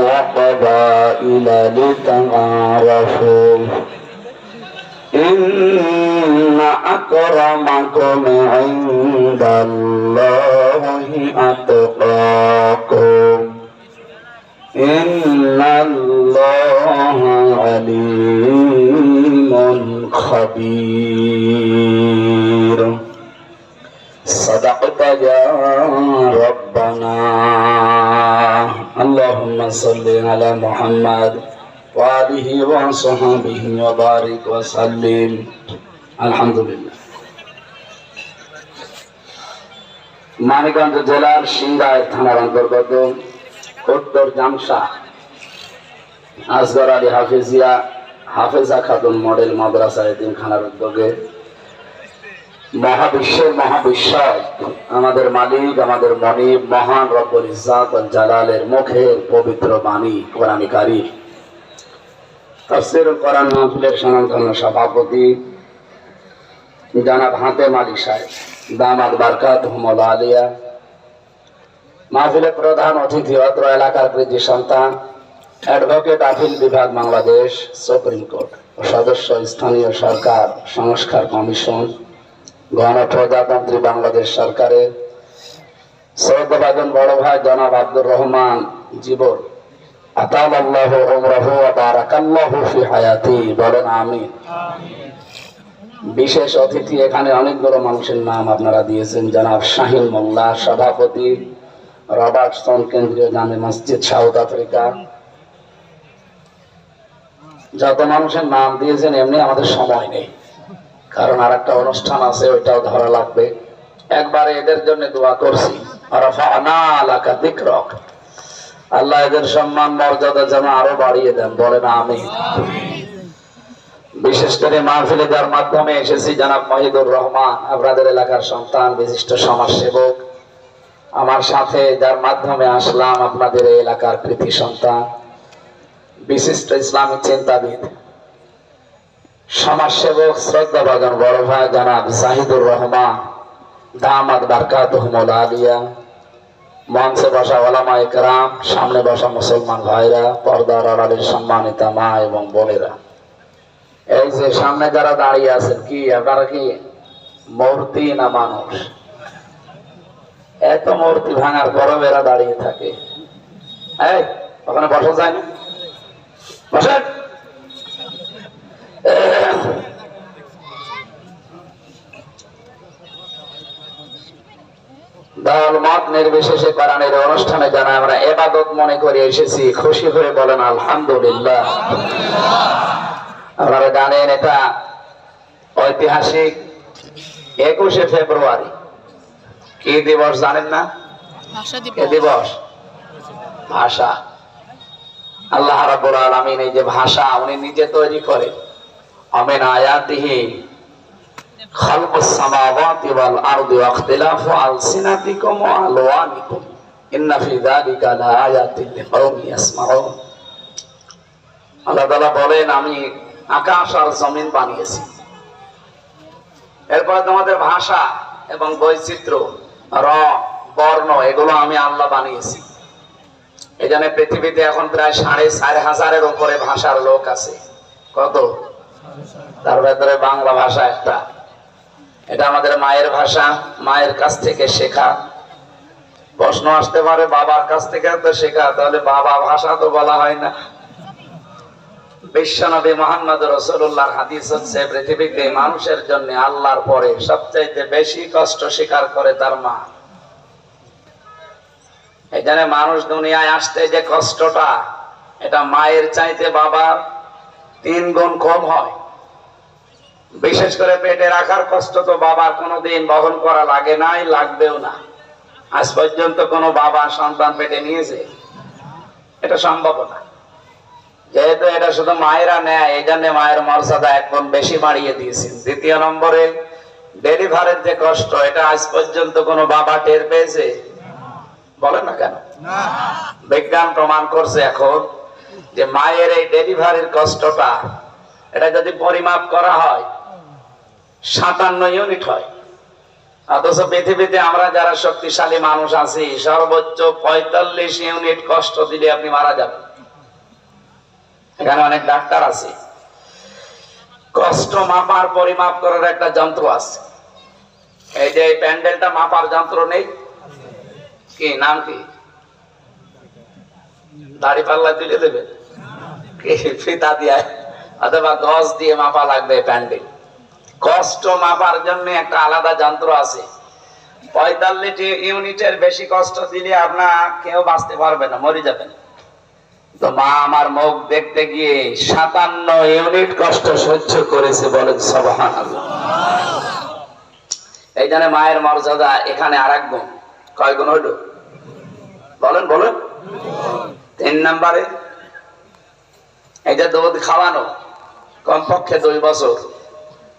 وقبائل لتعارفوا إن أكرمكم عند الله أتقاكم إن الله عليم خبير صدقت يا ربنا اللهم صل على محمد وآله وصحبه وبارك وسلم الحمد لله মানিকগঞ্জ জেলার সিংগাই থানার অন্তর্গত উত্তর জামসা আসগর আলী হাফেজা খাতুন মডেল মাদ্রাসা এতিমখানার উদ্যোগে মহাবিশ্বের মহাবিশ্বয় আমাদের মালিক আমাদের মনিব মহান রব্বুল ইজ্জাত ওয়াল জালালের মুখের পবিত্র বাণী কোরআন কারীম তাফসীরুল কোরআন মাহফিলের সনাতন সভাপতি জনাব হাতেম আলী সাহেব দামাত বারকাতুহুমুল আলিয়া, মাহফিলের প্রধান অতিথি অত্র এলাকার কৃতি সন্তান অ্যাডভোকেট আপিল বিভাগ বাংলাদেশ সুপ্রিম কোর্ট ও সদস্য স্থানীয় সরকার সংস্কার কমিশন গণপ্রজাতন্ত্রী বাংলাদেশ সরকারের শ্রদ্ধাভাজন বড় ভাই জনাব আব্দুর রহমান জীবন আতালাল্লাহু উমরাহু ওয়া বারাকাল্লাহু ফি হায়াতি, বলেন আমিন। বিশেষ অতিথি এখানে অনেকগুলো মানুষের নাম আপনারা দিয়েছেন। জনাব শাহিন মোল্লা সভাপতি রবার্টসন কেন্দ্রীয় জামে মসজিদ সাউথ আফ্রিকা। যত মানুষের নাম দিয়েছেন এমনি আমাদের সময় নেই, কারণ আর একটা অনুষ্ঠান আছে ওইটাও ধরা লাগবে। একবারে এদের জন্য দোয়া করছি, আল্লাহ এদের সম্মান মর্যাদা যেন আরো বাড়িয়ে দেন, বলেন আমিন। বিশেষ করে মাহফিলে যার মাধ্যমে এসেছি জনাব মহিদুর রহমান, আপনাদের এলাকার সন্তান বিশিষ্ট সমাজসেবক। আমার সাথে যার মাধ্যমে আসলাম আপনাদের এই এলাকার কৃতি সন্তান বিশিষ্ট ইসলামিক চিন্তাবিদ সমাজসেবক শ্রদ্ধাভাজন বড় ভাই জনাব জাহিদুর রহমান দামাত বারকাতুহুমুল আলিয়া, মঞ্চে বসা ওলামায়ে কেরাম, সামনে বসা মুসলমান ভাইরা, পর্দার আড়ালের সম্মানিতা মা এবং বোনেরা, এই যে সামনে যারা দাঁড়িয়ে আছেন, কি আপনারা কি মূর্তি না মানুষ? এত মূর্তি ভাঙার পরও এরা দাঁড়িয়ে থাকে। এই ওখানে বসা যায় না, বসেন। দল মত নির্বিশেষে কোরআনের অনুষ্ঠানে জানা আমরা ইবাদত মনে করে এসেছি, খুশি হয়ে বলেন আলহামদুলিল্লাহ। আপনারা জানেন এটা ঐতিহাসিক 21শে ফেব্রুয়ারি। কি দিবস জানেন না? এ দিবস ভাষা। আল্লাহ রাব্বুল আলামিন এই যে ভাষা উনি নিজে তৈরি করেন। আমিন আয়াতিহি খালকুস সামাওয়াতি ওয়াল আরদি ওয়া ইখতিলাফু আলসিনাতিকুম ওয়া আলওয়ানিকুম ইন্না ফি যালিকা লাআয়াতিন লিকাওমিন ইয়াসমাউন। আল্লাহ তাআলা বলেন আমি আকাশ আর জমিন বানিয়েছি, এরপর তোমাদের ভাষা এবং বৈচিত্র্য রং বর্ণ এগুলো আমি আল্লাহ বানিয়েছি। এই জন্য পৃথিবীতে এখন প্রায় 4,500-এর উপরে ভাষার লোক আছে। কত? তার ভেতরে বাংলা ভাষা একটা। এটা আমাদের মায়ের ভাষা, মায়ের কাছ থেকে শেখা। প্রশ্ন আসতে পারে বাবার কাছ থেকে তো শেখা, তাহলে বাবা ভাষা তো বলা হয় না। বিশ্বনবী মুহাম্মদ রাসূলুল্লাহর হাদিস হচ্ছে পৃথিবীতে মানুষের জন্য আল্লাহর পরে সবচাইতে বেশি কষ্ট স্বীকার করে তার মা। এখানে মানুষ দুনিয়ায় আসতে যে কষ্টটা, এটা মায়ের চাইতে বাবার 3 গুণ কম হয়। বিশেষ করে পেটে রাখার কষ্ট তো বাবার কোনোদিন বহন করা লাগে নাই, লাগবেও না। আজ পর্যন্ত কোনো বাবা সন্তান পেটে নিয়েছে? এটা সম্ভব না। যেহেতু এটা শুধু মায়েরা নেয়, এই জন্য মায়ের মর্যাদা 1 গুণ বেশি বাড়িয়ে দিয়েছেন। দ্বিতীয় নম্বরে ডেলিভারির যে কষ্ট, এটা আজ পর্যন্ত কোনো বাবা টের পেয়েছে? বলেন না কেন? বিজ্ঞান প্রমাণ করছে এখন যে মায়ের এই ডেলিভারির কষ্টটা, এটা যদি পরিমাপ করা হয় 57 ইউনিট হয়। অথচ পৃথিবীতে আমরা যারা শক্তিশালী মানুষ আছি সর্বোচ্চ 45 ইউনিট কষ্ট দিলে আপনি মারা যাবেন। এখানে অনেক ডাক্তার আছে, কষ্ট মাপার পরিমাপ করার একটা যন্ত্র আছে। এই যে প্যান্ডেলটা মাপার যন্ত্র নেই, কি নাম কি? দাড়ি পাল্লা দিলে দেবে কি ফিতা দিয়ে অথবা গজ দিয়ে মাপা লাগবে প্যান্ডেল। কষ্ট মাপার জন্য একটা আলাদা যন্ত্র আছে। 45 ইউনিটের বেশি কষ্ট দিলে আপনার কেউ বাঁচতে পারবে না, মরে যাবেন। তো মা আমার মুখ দেখতে গিয়ে 57 ইউনিট কষ্ট সহ্য করেছে, বলেন সুবহানাল্লাহ। এই জন্য মায়ের মর্যাদা এখানে আরেক গুণ। কয় গুণ হইল বলেন বলেন? 3 নম্বরে এই যে দুধ খাওয়ানো, কমপক্ষে 2 বছর।